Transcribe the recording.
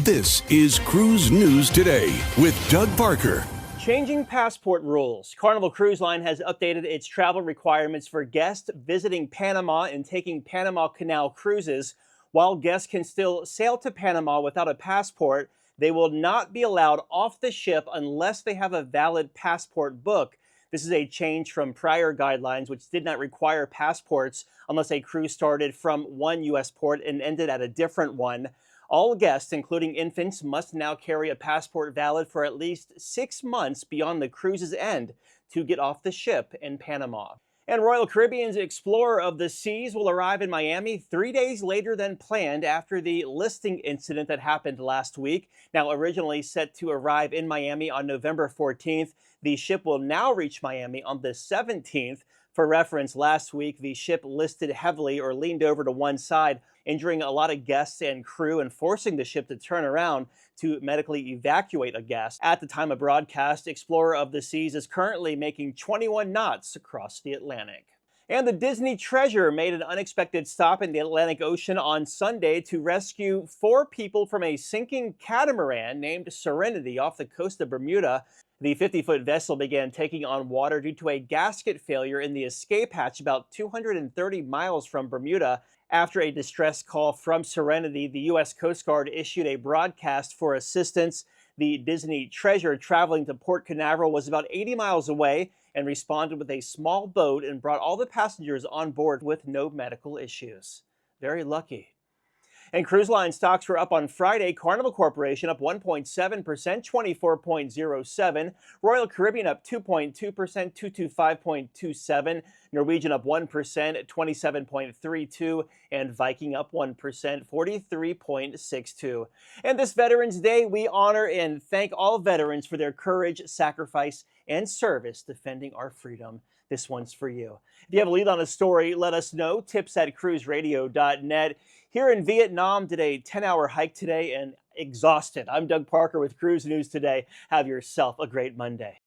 This is Cruise News Today with Doug Parker. Changing passport rules. Carnival Cruise Line has updated its travel requirements for guests visiting Panama and taking Panama Canal cruises. While guests can still sail to Panama without a passport, they will not be allowed off the ship unless they have a valid passport book. This is a change from prior guidelines, which did not require passports unless a cruise started from one U.S. port and ended at a different one. All guests, including infants, must now carry a passport valid for at least 6 months beyond the cruise's end to get off the ship in Panama. And Royal Caribbean's Explorer of the Seas will arrive in Miami 3 days later than planned after the listing incident that happened last week. Now, originally set to arrive in Miami on November 14th, the ship will now reach Miami on the 17th. For reference, last week, the ship listed heavily or leaned over to one side, injuring a lot of guests and crew and forcing the ship to turn around to medically evacuate a guest. At the time of broadcast, Explorer of the Seas is currently making 21 knots across the Atlantic. And the Disney Treasure made an unexpected stop in the Atlantic Ocean on Sunday to rescue 4 people from a sinking catamaran named Serenity off the coast of Bermuda. The 50-foot vessel began taking on water due to a gasket failure in the escape hatch about 230 miles from Bermuda. After a distress call from Serenity, the U.S. Coast Guard issued a broadcast for assistance. The Disney Treasure, traveling to Port Canaveral, was about 80 miles away and responded with a small boat and brought all the passengers on board with no medical issues. Very lucky. And cruise line stocks were up on Friday. Carnival Corporation up 1.7%, 24.07. Royal Caribbean up 2.2%, 225.27. Norwegian up 1%, 27.32. And Viking up 1%, 43.62. And this Veterans Day, we honor and thank all veterans for their courage, sacrifice, and service defending our freedom. This one's for you. If you have a lead on a story, let us know. tips@cruiseradio.net. Here in Vietnam, did a 10-hour hike today and exhausted. I'm Doug Parker with Cruise News Today. Have yourself a great Monday.